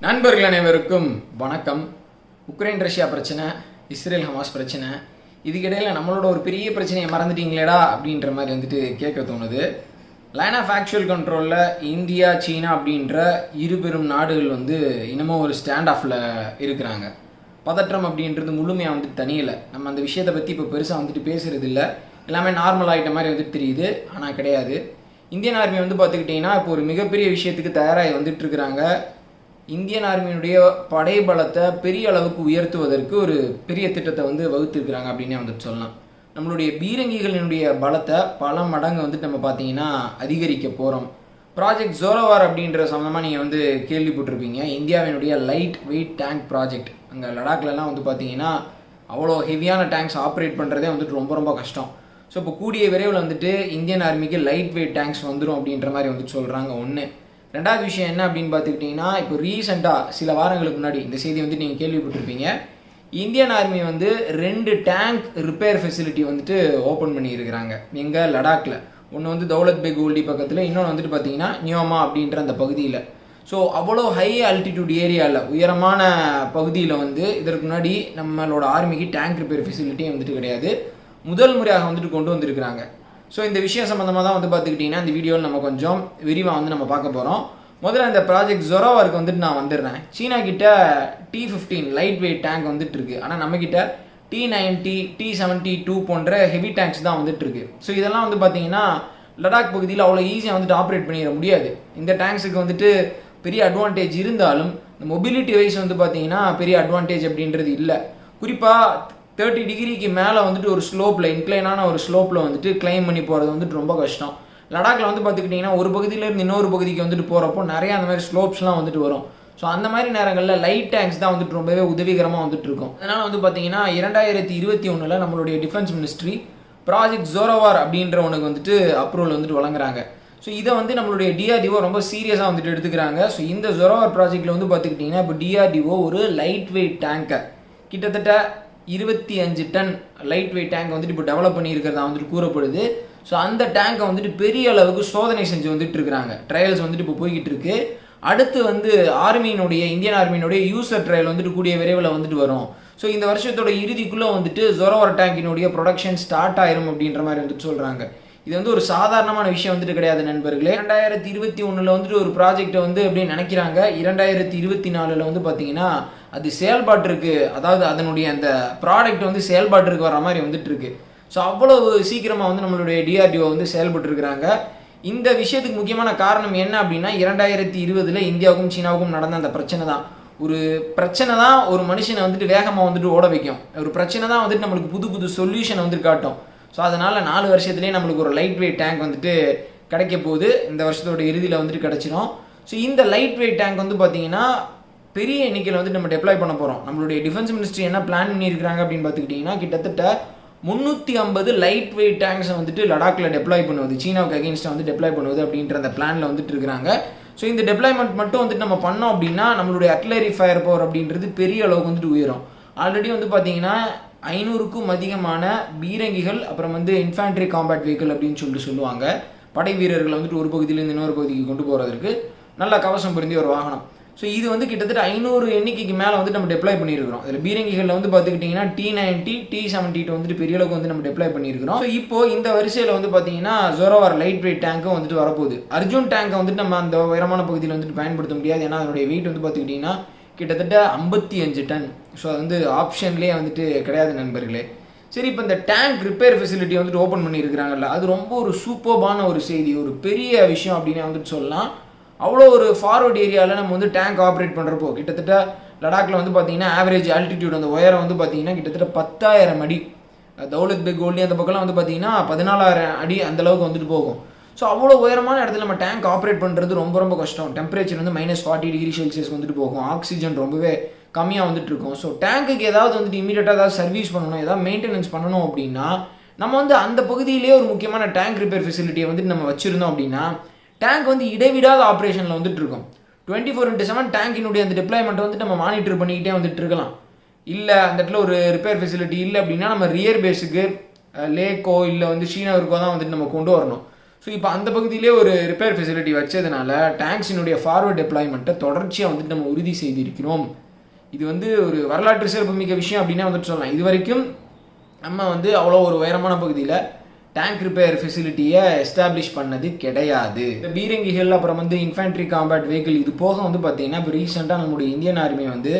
நண்பர்கள் அனைவருக்கும் வணக்கம். உக்ரைன் ரஷ்யா பிரச்சனை, இஸ்ரேல் ஹமாஸ் பிரச்சனை, இதுக்கிடையில் நம்மளோட ஒரு பெரிய பிரச்சனையை மறந்துட்டீங்களேடா அப்படின்ற மாதிரி கேட்க தோணுது. லைன் ஆஃப் ஆக்சுவல் கண்ட்ரோலில் இந்தியா சீனா அப்படின்ற இரு பெரும் நாடுகள் இன்னமும் ஒரு ஸ்டாண்ட் ஆஃபில் இருக்கிறாங்க. பதற்றம் அப்படின்றது முழுமையாக தனியில்லை. நம்ம அந்த விஷயத்தை பற்றி இப்போ பெருசாக பேசுகிறது இல்லை. எல்லாமே நார்மல் ஆகிட்ட மாதிரி தெரியுது. ஆனால் கிடையாது. இந்தியன் ஆர்மி பார்த்துக்கிட்டிங்கன்னா இப்போ ஒரு மிகப்பெரிய விஷயத்துக்கு தயாராகி இருக்கிறாங்க. இந்தியன் ஆர்மியினுடைய படைபலத்தை பெரிய அளவுக்கு உயர்த்துவதற்கு ஒரு பெரிய திட்டத்தை வகுத்துருக்குறாங்க அப்படின்னே சொல்லலாம். நம்மளுடைய பீரங்கிகளினுடைய பலத்தை பல மடங்கு நம்ம பார்த்தீங்கன்னா அதிகரிக்க போகிறோம். ப்ராஜெக்ட் ஜோரோவார் அப்படின்ற சம்மந்தமாக நீங்கள் கேள்விப்பட்டிருப்பீங்க. இந்தியாவினுடைய லைட் வெயிட் டேங்க் ப்ராஜெக்ட். அங்கே லடாக்லலாம் பார்த்தீங்கன்னா அவ்வளோ ஹெவியான டேங்க்ஸ் ஆப்ரேட் பண்ணுறதே ரொம்ப ரொம்ப கஷ்டம். ஸோ இப்போ கூடிய விரைவில் இந்தியன் ஆர்மிக்கு லைட் வெயிட் டேங்க்ஸ் வந்துடும் அப்படின்ற மாதிரி சொல்கிறாங்க. ஒன்று. ரெண்டாவது விஷயம் என்ன அப்படின்னு பார்த்துக்கிட்டிங்கன்னா, இப்போ ரீசெண்டாக சில வாரங்களுக்கு முன்னாடி இந்த செய்தி நீங்கள் கேள்விப்பட்டிருப்பீங்க. Indian army 2 tank repair facility open பண்ணியிருக்கிறாங்க. எங்கள் லடாக்கில் ஒன்று தௌலத் பெக் ஓல்டி பக்கத்தில், இன்னொன்று பார்த்தீங்கன்னா நியோமா அப்படின்ற அந்த பகுதியில். ஸோ அவ்வளோ ஹை ஆல்டிடியூட் ஏரியாவில், உயரமான பகுதியில் இதற்கு முன்னாடி நம்மளோட ஆர்மிக்கு டேங்க் ரிப்பேர் ஃபெசிலிட்டியும் கிடையாது. முதல் முறையாக கொண்டு வந்திருக்கிறாங்க. ஸோ இந்த விஷயம் சம்மந்தமாக தான் பார்த்துக்கிட்டிங்கன்னா இந்த வீடியோவில் நம்ம கொஞ்சம் விரிவாக நம்ம பார்க்க போகிறோம். முதல்ல இந்த ப்ராஜெக்ட் ஜொரோவாருக்கு நான் வந்துடுறேன். சீனா கிட்ட T-15 லைட் வெயிட் டேங்க் இருக்கு. ஆனால் நம்மக்கிட்ட T-90, T-72 போன்ற ஹெவி டேங்க்ஸ் தான் இருக்கு. ஸோ இதெல்லாம் பார்த்தீங்கன்னா லடாக் பகுதியில் அவ்வளோ ஈஸியாக ஆப்ரேட் பண்ணிட முடியாது. இந்த டேங்க்ஸுக்கு பெரிய அட்வான்டேஜ் இருந்தாலும் இந்த மொபிலிட்டி வைஸ் பார்த்தீங்கன்னா பெரிய அட்வான்டேஜ் அப்படின்றது இல்லை. குறிப்பாக 30 டிகிரிக்கு மேலே ஒரு ஸ்லோப்பில், இன்க்ளைனான ஒரு ஸ்லோப்பில் கிளைம் பண்ணி போகிறது ரொம்ப கஷ்டம். லடாக்கில் பார்த்துக்கிட்டிங்கன்னா ஒரு பகுதியிலேருந்து இன்னொரு பகுதிக்கு போகிறப்போ நிறையா அந்த மாதிரி ஸ்லோப்ஸ்லாம் வரும். ஸோ அந்த மாதிரி நேரங்களில் லைட் டேங்க்ஸ் தான் ரொம்பவே உதவிகரமாக இருக்கும். அதனால் பார்த்தீங்கன்னா 2021 நம்மளுடைய டிஃபென்ஸ் மினிஸ்ட்ரி ப்ராஜெக்ட் ஜோரோவார் அப்படின்ற ஒன்றுக்கு அப்ரூவல் வழங்குறாங்க. ஸோ இதை நம்மளுடைய DRDO ரொம்ப சீரியஸாக எடுத்துக்கிறாங்க. ஸோ இந்த ஜோரோவார் ப்ராஜெக்டில் பார்த்துக்கிட்டிங்கன்னா இப்போ DRDO ஒரு லைட் வெயிட் டேங்கை கிட்டத்தட்ட 25 டன் லைட் வெயிட் டேங்க் இப்போ டெவலப் பண்ணியிருக்கிறதா கூறப்படுது. ஸோ அந்த டேங்கை பெரிய அளவுக்கு சோதனை செஞ்சு இருக்கிறாங்க. ட்ரையல்ஸ் இப்போ போய்கிட்டு இருக்கு. அடுத்து ஆர்மியினுடைய இந்தியன் ஆர்மியினுடைய யூசர் ட்ரையல் கூடிய விரைவில் வரும். ஸோ இந்த வருஷத்தோட இறுதிக்குள்ளே ஜொரோவார் டேங்கினுடைய ப்ரொடக்ஷன் ஸ்டார்ட் ஆயிரும் அப்படின்ற மாதிரி சொல்கிறாங்க. இது ஒரு சாதாரணமான விஷயம் கிடையாது நண்பர்களே. 2021 ஒரு ப்ராஜெக்டை அப்படின்னு நினைக்கிறாங்க. 2024 பார்த்தீங்கன்னா அது செயல்பாட்டிற்கு, அதாவது அதனுடைய அந்த ப்ராடக்ட் செயல்பாட்டிற்கு வர மாதிரி இருக்கு. ஸோ அவ்வளவு சீக்கிரமாக நம்மளுடைய DRDO செயல்பட்டு இருக்கிறாங்க. இந்த விஷயத்துக்கு முக்கியமான காரணம் என்ன அப்படின்னா 2020 இந்தியாவுக்கும் சீனாவுக்கும் நடந்த அந்த பிரச்சனை தான். ஒரு பிரச்சனை தான் ஒரு மனுஷனை வேகமாக ஓட வைக்கும். ஒரு பிரச்சனை தான் நம்மளுக்கு புது புது சொல்யூஷனை காட்டும். ஸோ அதனால் 4 வருஷத்துலேயே நம்மளுக்கு ஒரு லைட் வெயிட் டேங்க் கிடைக்க போகுது. இந்த வருஷத்தோட இறுதியில் கிடச்சிடும். ஸோ இந்த லைட் வெயிட் டேங்க் பார்த்தீங்கன்னா பெரிய எண்ணிக்கையில் நம்ம டெப்ளாய் பண்ண போகிறோம். நம்மளுடைய டிஃபென்ஸ் மினிஸ்ட்ரி என்ன பிளான் பண்ணியிருக்கிறாங்க அப்படின்னு பார்த்துக்கிட்டிங்கன்னா கிட்டத்தட்ட 350 லைட் வெயிட் டேங்க்ஸை லடாக்கில் டெப்ளாய் பண்ணுவது, சீனாவுக்கு அகேன்ஸ்டாக டெப்ளாய் பண்ணுவது அப்படின்ற அந்த பிளானில் இருக்கிறாங்க. ஸோ இந்த டெப்ளாய்மெண்ட் மட்டும் நம்ம பண்ணோம் அப்படின்னா நம்மளுடைய அர்ட்லரி ஃபயர் பவர் அப்படின்றது பெரிய அளவுக்கு உயரும். ஆல்ரெடி பார்த்தீங்கன்னா 500க்கும் அதிகமான பீரங்கிகள், அப்புறம் இன்ஃபேண்ட்ரி காம்பேட் வெஹிக்கிள் அப்படின்னு சொல்லுவாங்க. படை வீரர்களை ஒரு பகுதியிலேருந்து இன்னொரு பகுதிக்கு கொண்டு போகிறதுக்கு நல்ல கவசம் பொருந்திய ஒரு வாகனம். ஸோ இது கிட்டத்தட்ட 500 எண்ணிக்கைக்கு மேலே நம்ம டெப்ளாய் பண்ணியிருக்கிறோம். அதில் பீரங்கிகளில் பார்த்துக்கிட்டிங்கன்னா T-90, T-72 பெரிய அளவுக்கு நம்ம டெப்ளாய் பண்ணியிருக்கிறோம். ஸோ இப்போது இந்த வரிசையில் பார்த்தீங்கன்னா ஜொரோவார் லைட் வெயிட் டேங்க்கும் வரப்போகுது. அர்ஜுன் டேங்கை நம்ம அந்த உயரமான பகுதியில் பயன்படுத்த முடியாது. ஏன்னா அதனுடைய வெயிட் பார்த்துக்கிட்டிங்கன்னா கிட்டத்தட்ட 55 டன். ஸோ அது ஆப்ஷன்லேயே கிடையாது நண்பர்களே. சரி, இப்போ இந்த டேங்க் ரிப்பேர் ஃபெசிலிட்டி ஓப்பன் பண்ணியிருக்கிறாங்கல்ல, அது ரொம்ப ஒரு சூப்பர்பான ஒரு செய்தி, ஒரு பெரிய விஷயம் அப்படின்னு சொல்லலாம். அவ்வளோ ஒரு ஃபார்வர்ட் ஏரியாவில் நம்ம டேங்க் ஆப்ரேட் பண்ணுறப்போ கிட்டத்தட்ட லடாக்கில் பார்த்தீங்கன்னா ஆவரேஜ் ஆல்டிடியூட் அந்த உயரம் பார்த்தீங்கன்னா கிட்டத்தட்ட 10,000 அடி. தௌலத் பெக் ஓல்டி அந்த பக்கம்லாம் பார்த்தீங்கன்னா 14,000 அடி அந்தளவுக்கு போகும். ஸோ அவ்வளோ உயரமான இடத்துல நம்ம டேங்க் ஆப்ரேட் பண்ணுறது ரொம்ப ரொம்ப கஷ்டம். டெம்பரேச்சர் -40 டிகிரி செல்சியஸ் போகும். ஆக்சிஜன் ரொம்பவே கம்மியாக இருக்கும். ஸோ டேங்க்குக்கு ஏதாவது இமீடியட்டாக ஏதாவது சர்வீஸ் பண்ணணும், ஏதாவது மெயின்டெனன்ஸ் பண்ணணும் அப்படின்னா நம்ம அந்த பகுதியிலேயே ஒரு முக்கியமான டேங்க் ரிப்பேர் ஃபெசிலிட்டியை நம்ம வச்சுருந்தோம் அப்படின்னா டேங்க் இடைவிடாத ஆப்ரேஷனில் இருக்கும். 24/7 டேங்கினுடைய அந்த டிப்ளாய்மெண்ட் நம்ம மானிட்டர் பண்ணிக்கிட்டே இருக்கலாம். இல்லை அந்த இடத்துல ஒரு ரிப்பேர் ஃபெசிலிட்டி இல்லை அப்படின்னா நம்ம ரியர் பேஸுக்கு லேக்கோ இல்லை ஸ்ரீநகருக்கோ தான் நம்ம கொண்டு வரணும். ஸோ இப்போ அந்த பகுதியிலே ஒரு ரிப்பேர் ஃபெசிலிட்டி வச்சதுனால டேங்க்ஸினுடைய ஃபார்வர்ட் டெப்ளாய்மெண்ட்டை தொடர்ச்சியாக வந்துட்டு நம்ம உறுதி செய்திருக்கிறோம். இது வந்து ஒரு வரலாற்று சிறப்புமிக்க விஷயம் அப்படின்னா வந்துட்டு சொல்லலாம். இது வரைக்கும் நம்ம வந்து அவ்வளோ ஒரு உயரமான பகுதியில் டேங்க் ரிப்பேர் ஃபெசிலிட்டியை எஸ்டாப்ளிஷ் பண்ணது கிடையாது. இந்த பீரங்கிகள் அப்புறம் வந்து இன்ஃபேண்ட்ரி காம்பேட் வெஹிக்கிள் இது போக வந்து பார்த்தீங்கன்னா இப்போ ரீசெண்டாக நம்மளுடைய இந்தியன் ஆர்மி வந்து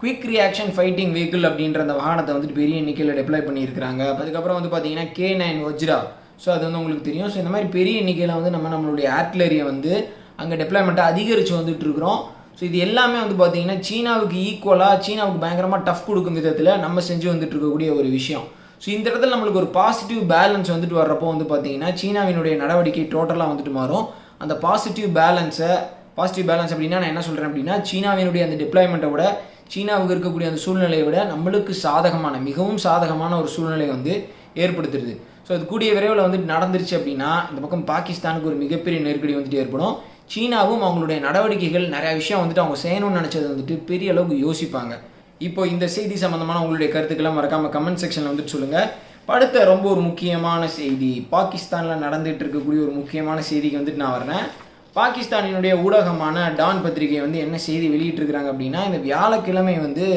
குவிக் ரியாக்ஷன் ஃபைட்டிங் வெஹிக்கிள் அப்படின்ற அந்த வாகனத்தை வந்துட்டு பெரிய எண்ணிக்கையில் டெப்ளாய் பண்ணியிருக்கிறாங்க. அதுக்கப்புறம் வந்து பார்த்தீங்கன்னா K9 வஜ்ரா, ஸோ அது வந்து உங்களுக்கு தெரியும். ஸோ இந்த மாதிரி பெரிய எண்ணிக்கையில் வந்து நம்மளுடைய ஆர்ட்லரியை வந்து அங்கே டெப்ளாய்மெண்ட்டை அதிகரித்து வந்துட்டு இருக்கிறோம். ஸோ இது எல்லாமே வந்து பார்த்தீங்கன்னா சீனாவுக்கு ஈக்குவலாக, சீனாவுக்கு பயங்கரமாக டஃப் கொடுக்கும் விதத்தில் நம்ம செஞ்சு வந்துட்டு இருக்கக்கூடிய ஒரு விஷயம். ஸோ இந்த இடத்துல நம்மளுக்கு ஒரு பாசிட்டிவ் பேலன்ஸ் வந்துட்டு வர்றப்போ வந்து பார்த்தீங்கன்னா சீனாவினுடைய நடவடிக்கை டோட்டலாக வந்துட்டு மாறும். அந்த பாசிட்டிவ் பேலன்ஸ் அப்படின்னா நான் என்ன சொல்கிறேன் அப்படின்னா சீனாவினுடைய அந்த டிப்ளாய்மெண்ட்டை விட, சீனாவுக்கு இருக்கக்கூடிய அந்த சூழ்நிலையை விட நம்மளுக்கு சாதகமான, மிகவும் சாதகமான ஒரு சூழ்நிலை வந்து ஏற்படுத்துறது. ஸோ அது கூடிய விரைவில் வந்துட்டு நடந்துருச்சு அப்படின்னா இந்த பக்கம் பாகிஸ்தானுக்கு ஒரு மிகப்பெரிய நெருக்கடி வந்துட்டு ஏற்படும். சீனாவும் அவங்களுடைய நடவடிக்கைகள் நிறையா விஷயம் வந்துட்டு அவங்க செய்யணும்னு நினச்சது வந்துட்டு பெரிய அளவுக்கு யோசிப்பாங்க. இப்போ இந்த செய்தி சம்மந்தமான உங்களுடைய கருத்துக்களை மறக்காமல் கமெண்ட் செக்ஷனில் வந்துட்டு சொல்லுங்கள். அடுத்த ரொம்ப ஒரு முக்கியமான செய்தி, பாகிஸ்தானில் நடந்துகிட்டு இருக்கக்கூடிய ஒரு முக்கியமான செய்திக்கு வந்துட்டு நான் வரேன். பாகிஸ்தானினுடைய ஊடகமான டான் பத்திரிகை வந்து என்ன செய்தி வெளியிட்டிருக்கிறாங்க அப்படின்னா, இந்த வியாழக்கிழமை வந்து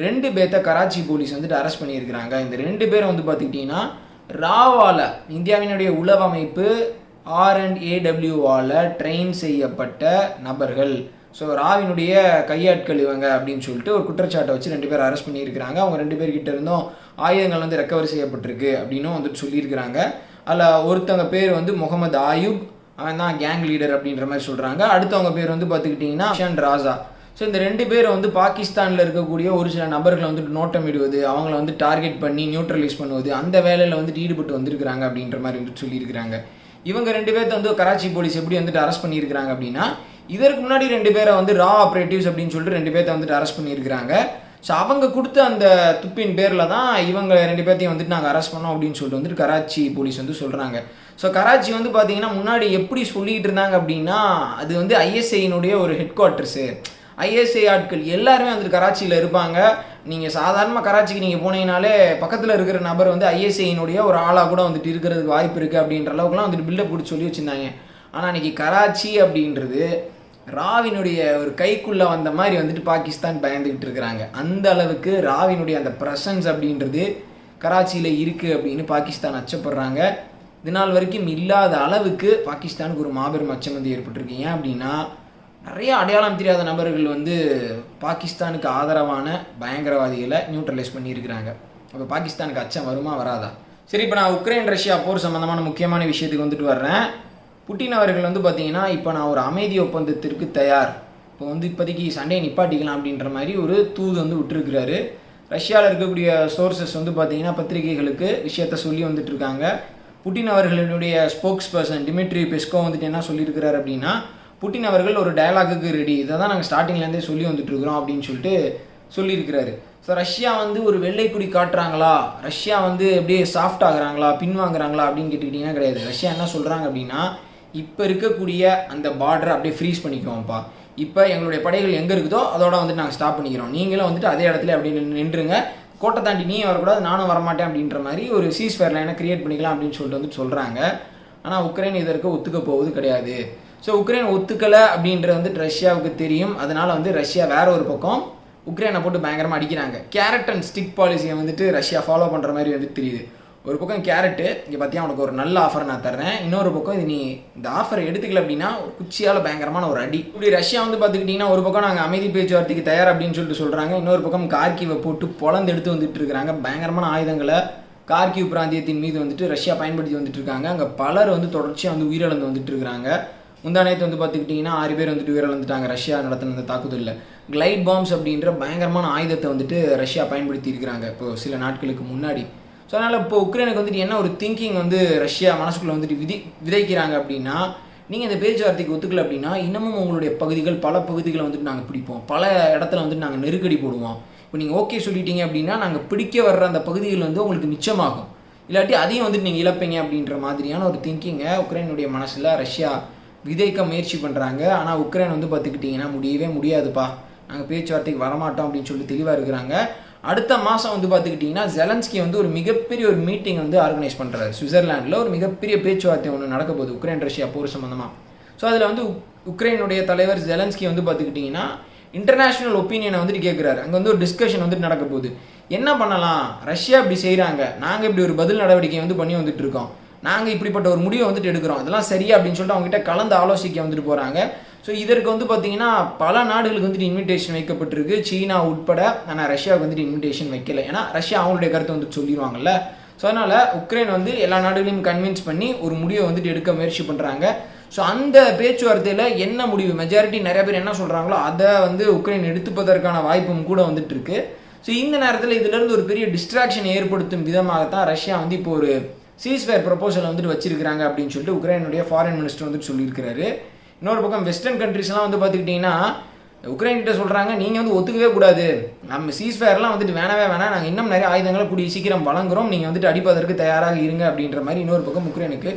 2 பேர்த்த கராச்சி போலீஸ் வந்துட்டு அரெஸ்ட் பண்ணியிருக்கிறாங்க. இந்த 2 பேரை வந்து பார்த்துக்கிட்டிங்கன்னா ராவால், இந்தியாவினுடைய உளவமைப்பு R&AWவால் ட்ரெயின் செய்யப்பட்ட நபர்கள். ஸோ ராவினுடைய கையாட்கள் இவங்க அப்படின்னு சொல்லிட்டு ஒரு குற்றச்சாட்டை வச்சு 2 பேர் அரெஸ்ட் பண்ணியிருக்கிறாங்க. அவங்க 2 பேர்கிட்ட இருந்தும் ஆயுதங்கள் வந்து ரெக்கவர் செய்யப்பட்டிருக்கு அப்படின்னும் வந்துட்டு சொல்லியிருக்கிறாங்க. அதில் ஒருத்தவங்க பேர் வந்து முகமது ஆயுப், அவன் தான் கேங் லீடர் அப்படின்ற மாதிரி சொல்கிறாங்க. அடுத்தவங்க பேர் வந்து பார்த்துக்கிட்டிங்கன்னா ஷன் ராஜா. ஸோ இந்த 2 பேர் வந்து பாகிஸ்தானில் இருக்கக்கூடிய ஒரு சில நபர்களை வந்துட்டு நோட்டமிடுவது, அவங்கள வந்து டார்கெட் பண்ணி நியூட்ரலைஸ் பண்ணுவது, அந்த வேலையில் வந்துட்டு ஈடுபட்டு வந்திருக்கிறாங்க அப்படின்ற மாதிரி வந்துட்டு சொல்லியிருக்கிறாங்க. இவங்க 2 பேர்த்த வந்து கராச்சி போலீஸ் எப்படி வந்துட்டு அரெஸ்ட் பண்ணியிருக்கிறாங்க அப்படின்னா, இதற்கு முன்னாடி 2 பேரை வந்து ரா ஆப்ரேட்டிவ்ஸ் அப்படின்னு சொல்லிட்டு 2 பேர்த்த வந்துட்டு அரெஸ்ட் பண்ணியிருக்கிறாங்க. ஸோ அவங்க கொடுத்த அந்த துப்பின் பேரில் தான் இவங்க 2 பேர்த்தையும் வந்துட்டு நாங்கள் அரெஸ்ட் பண்ணோம் அப்படின்னு சொல்லிட்டு வந்துட்டு கராச்சி போலீஸ் வந்து சொல்கிறாங்க. ஸோ கராச்சி வந்து பார்த்தீங்கன்னா முன்னாடி எப்படி சொல்லிகிட்டு இருந்தாங்க அப்படின்னா, அது வந்து ISIனுடைய ஒரு ஹெட் குவார்ட்டர்ஸு, ISI ஆட்கள் எல்லாருமே வந்துட்டு கராச்சியில் இருப்பாங்க. நீங்கள் சாதாரணமாக கராச்சிக்கு நீங்கள் போனீங்கனாலே பக்கத்தில் இருக்கிற நபர் வந்து ISIனுடைய ஒரு ஆளாக கூட வந்துட்டு இருக்கிறதுக்கு வாய்ப்பு இருக்குது அப்படின்ற அளவுக்குலாம் வந்துட்டு பில்டப் கொடுத்து சொல்லி வச்சுருந்தாங்க. ஆனால் இன்றைக்கி கராச்சி அப்படின்றது ராவினுடைய ஒரு கைக்குள்ளே வந்த மாதிரி வந்துட்டு பாகிஸ்தான் பயந்துக்கிட்டு இருக்கிறாங்க. அந்த அளவுக்கு ராவினுடைய அந்த ப்ரெசன்ஸ் அப்படின்றது கராச்சியில் இருக்குது அப்படின்னு பாகிஸ்தான் அச்சப்படுறாங்க. இதனால் வரைக்கும் இல்லாத அளவுக்கு பாகிஸ்தானுக்கு ஒரு மாபெரும் அச்சம் வந்து ஏற்பட்டிருக்கு. ஏன் அப்படின்னா நிறைய அடையாளம் தெரியாத நபர்கள் வந்து பாகிஸ்தானுக்கு ஆதரவான பயங்கரவாதிகளை நியூட்ரலைஸ் பண்ணியிருக்கிறாங்க. அப்போ பாகிஸ்தானுக்கு அச்சம் வருமா வராதா? சரி, இப்போ நான் உக்ரைன் ரஷ்யா போர் சம்மந்தமான முக்கியமான விஷயத்துக்கு வந்துட்டு வர்றேன். புட்டின் அவர்கள் வந்து பார்த்தீங்கன்னா இப்போ நான் ஒரு அமைதி ஒப்பந்தத்திற்கு தயார், இப்போ வந்து இப்போதைக்கு சண்டையை நிப்பாட்டிக்கலாம் அப்படின்ற மாதிரி ஒரு தூது வந்து விட்டுருக்கிறாரு. ரஷ்யாவில் இருக்கக்கூடிய சோர்சஸ் வந்து பார்த்தீங்கன்னா பத்திரிகைகளுக்கு விஷயத்த சொல்லி வந்துட்டு இருக்காங்க. புட்டின் அவர்களுடைய ஸ்போக்ஸ் பர்சன் டிமிட்ரி பெஸ்கோ வந்துட்டு என்ன சொல்லியிருக்கிறார் அப்படின்னா, புட்டின் அவர்கள் ஒரு டயலாகுக்கு ரெடி, இதை தான் நாங்கள் ஸ்டார்டிங்லேருந்தே சொல்லி வந்துட்டு இருக்கிறோம் அப்படின்னு சொல்லிட்டு சொல்லியிருக்கிறாரு. ஸோ ரஷ்யா வந்து ஒரு வெள்ளைக்குடி காட்டுறாங்களா, ரஷ்யா வந்து அப்படியே சாஃப்ட் ஆகுறாங்களா, பின்வாங்குறாங்களா அப்படின்னு கேட்டுக்கிட்டிங்கன்னா கிடையாது. ரஷ்யா என்ன சொல்கிறாங்க அப்படின்னா, இப்போ இருக்கக்கூடிய அந்த பார்டரை அப்படியே ஃப்ரீஸ் பண்ணிக்குவோம்ப்பா, இப்போ எங்களுடைய படைகள் எங்கே இருக்குதோ அதோட வந்துட்டு நாங்கள் ஸ்டாப் பண்ணிக்கிறோம், நீங்களும் வந்துட்டு அதே இடத்துல அப்படி நின்றுங்க, கோட்டை தாண்டி நீ வரக்கூடாது நானும் வரமாட்டேன் அப்படின்ற மாதிரி ஒரு சீஸ்ஃபயர் லைனை கிரியேட் பண்ணிக்கலாம் அப்படின்னு சொல்லிட்டு வந்துட்டு சொல்கிறாங்க. ஆனால் உக்ரைன் இதற்கு ஒத்துக்க போவது கிடையாது. ஸோ உக்ரைன் ஒத்துக்கலை அப்படின்றது வந்துட்டு ரஷ்யாவுக்கு தெரியும். அதனால் வந்து ரஷ்யா வேற ஒரு பக்கம் உக்ரைனை போட்டு பயங்கரமாக அடிக்கிறாங்க. கேரட் அண்ட் ஸ்டிக் பாலிசியை வந்துட்டு ரஷ்யா ஃபாலோ பண்ணுற மாதிரி வந்துட்டு தெரியுது. ஒரு பக்கம் கேரட்டு, இங்கே பார்த்தியா உனக்கு ஒரு நல்ல ஆஃபர் நான் தர்றேன், இன்னொரு பக்கம் இது நீ இந்த ஆஃபரை எடுத்துக்கல அப்படின்னா ஒரு குச்சியால் பயங்கரமான ஒரு அடி. இப்படி ரஷ்யா வந்து பார்த்துக்கிட்டிங்கன்னா ஒரு பக்கம் நாங்கள் அமைதி பேச்சுவார்த்தைக்கு தயார் அப்படின்னு சொல்லிட்டு சொல்கிறாங்க, இன்னொரு பக்கம் கார்கிவை போட்டு பொழந்து எடுத்து வந்துட்டு இருக்கிறாங்க. பயங்கரமான ஆயுதங்களை கார்கிவ் பிராந்தியத்தின் மீது வந்துட்டு ரஷ்யா பயன்படுத்தி வந்துட்டு இருக்காங்க. அங்கே பலர் வந்து தொடர்ச்சியாக வந்து உயிரிழந்து வந்துட்டு இருக்கிறாங்க. முந்தானத்து வந்து பார்த்துக்கிட்டிங்கன்னா 6 பேர் வந்துட்டு உயிரிழந்துட்டாங்க ரஷ்யா நடத்தின அந்த தாக்குதலில். கிளைட் பாம்ஸ் அப்படின்ற பயங்கரமான ஆயுதத்தை வந்துட்டு ரஷ்யா பயன்படுத்தி இருக்கிறாங்க இப்போ சில நாட்களுக்கு முன்னாடி. ஸோ அதனால் இப்போ உக்ரைனுக்கு வந்துட்டு என்ன ஒரு திங்கிங் வந்து ரஷ்யா மனசுக்குள்ளே வந்துட்டு விதைக்கிறாங்க அப்படின்னா, நீங்கள் இந்த பேச்சுவார்த்தைக்கு ஒத்துக்கல அப்படின்னா இன்னமும் உங்களுடைய பகுதிகள், பல பகுதிகளை வந்துட்டு நாங்கள் பிடிப்போம், பல இடத்துல வந்துட்டு நாங்கள் நெருக்கடி போடுவோம். இப்போ நீங்கள் ஓகே சொல்லிட்டீங்க அப்படின்னா நாங்கள் பிடிக்க வர்ற அந்த பகுதிகள் வந்து உங்களுக்கு மிச்சமாகும், இல்லாட்டி அதையும் வந்துட்டு நீங்கள் இழப்பீங்க அப்படின்ற மாதிரியான ஒரு திங்கிங்கை உக்ரைனுடைய மனசில் ரஷ்யா விதைக்க முயற்சி பண்ணுறாங்க. ஆனால் உக்ரைன் வந்து பார்த்துக்கிட்டிங்கன்னா முடியவே முடியாதுப்பா, நாங்கள் பேச்சுவார்த்தைக்கு வரமாட்டோம் அப்படின்னு சொல்லிட்டு தெளிவாக இருக்கிறாங்க. அடுத்த மாதம் வந்து பார்த்துக்கிட்டிங்கன்னா ஜெலன்ஸ்கி வந்து ஒரு மிகப்பெரிய ஒரு மீட்டிங் வந்து ஆர்கனைஸ் பண்ணுறாரு. சுவிட்சர்லாண்டில் ஒரு மிகப்பெரிய பேச்சுவார்த்தை ஒன்று நடக்க போகுது உக்ரைன் ரஷ்யா போர் சம்மந்தமாக. ஸோ அதில் வந்து உக்ரைனுடைய தலைவர் ஜெலன்ஸ்கி வந்து பார்த்துக்கிட்டிங்கன்னா இன்டர்நேஷ்னல் ஒப்பீனியனை வந்துட்டு கேட்குறாரு. அங்கே வந்து ஒரு டிஸ்கஷன் வந்துட்டு நடக்க போகுது. என்ன பண்ணலாம், ரஷ்யா இப்படி செய்கிறாங்க, நாங்கள் இப்படி ஒரு பதில் நடவடிக்கை வந்து பண்ணி வந்துட்டு இருக்கோம், நாங்கள் இப்படிப்பட்ட ஒரு முடிவை வந்துட்டு எடுக்கிறோம், அதெல்லாம் சரியா அப்படின்னு சொல்லிட்டு அவங்ககிட்ட கலந்து ஆலோசிக்க வந்துட்டு போகிறாங்க. ஸோ இதற்கு வந்து பார்த்தீங்கன்னா பல நாடுகளுக்கு வந்துட்டு இன்விடேஷன் வைக்கப்பட்டிருக்கு, சீனா உட்பட. ஆனால் ரஷ்யாவுக்கு வந்துட்டு இன்விடேஷன் வைக்கல. ஏன்னா ரஷ்யா அவங்களுடைய கருத்தை வந்துட்டு சொல்லிடுவாங்கல்ல. ஸோ அதனால் உக்ரைன் வந்து எல்லா நாடுகளையும் கன்வின்ஸ் பண்ணி ஒரு முடிவை வந்துட்டு எடுக்க முயற்சி பண்ணுறாங்க. ஸோ அந்த பேச்சுவார்த்தையில் என்ன முடிவு, மெஜாரிட்டி நிறைய பேர் என்ன சொல்கிறாங்களோ அதை வந்து உக்ரைன் எடுத்துப்பதற்கான வாய்ப்பும் கூட வந்துட்டு இருக்கு. ஸோ இந்த நேரத்தில் இதிலிருந்து ஒரு பெரிய டிஸ்ட்ராக்ஷன் ஏற்படுத்தும் விதமாகத்தான் ரஷ்யா வந்து இப்போ ஒரு சீஸ்ஃபயர் ப்ரொபோசல் வந்துட்டு வச்சிருக்கிறாங்க அப்படின்னு சொல்லிட்டு உக்ரைனுடைய ஃபாரின் மினிஸ்டர் வந்துட்டு சொல்லியிருக்கிறாரு. இன்னொரு பக்கம் வெஸ்டர்ன் கண்ட்ரிஸ்லாம் வந்து பார்த்துக்கிட்டிங்கன்னா உக்ரைன்கிட்ட சொல்கிறாங்க, நீங்கள் வந்து ஒத்துக்கவே கூடாது, நம்ம சீஸ்ஃபயர்லாம் வந்துட்டு வேணவே வேணாம், நாங்கள் இன்னும் நிறைய ஆயுதங்களை கூடிய சீக்கிரம் வழங்குறோம், நீங்கள் வந்துட்டு அடிப்பதற்கு தயாராக இருங்க அப்படின்ற மாதிரி இன்னொரு பக்கம் உக்ரைனுக்கு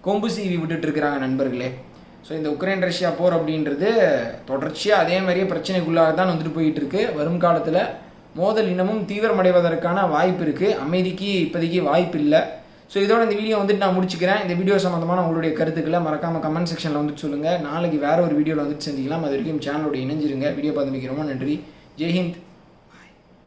கொம்பு சீவி விட்டுட்டு இருக்கிறாங்க நண்பர்களே. ஸோ இந்த உக்ரைன் ரஷ்யா போர் அப்படின்றது தொடர்ச்சியாக அதே மாதிரியே பிரச்சனைக்குள்ளாக தான் வந்துட்டு போயிட்டு இருக்கு. வரும் காலத்தில் மோதல் இன்னமும் தீவிரமடைவதற்கான வாய்ப்பு இருக்குது, அமைதிக்கு இப்போதைக்கு வாய்ப்பு இல்லை. ஸோ இதோட இந்த வீடியோ வந்துட்டு நான் முடிச்சுக்கிறேன். இந்த வீடியோ சம்மந்தமான உங்களுடைய கருத்துக்களை மறக்காமல் கமெண்ட் செக்ஷனில் வந்துட்டு சொல்லுங்கள். நாளைக்கு வேறு ஒரு வீடியோவில் வந்துட்டு சந்திக்கலாம். அது வரைக்கும் சேனலோட இணைஞ்சிருங்க. வீடியோ பார்த்துட்டு ரொம்ப நன்றி. ஜெய்ஹிந்த்.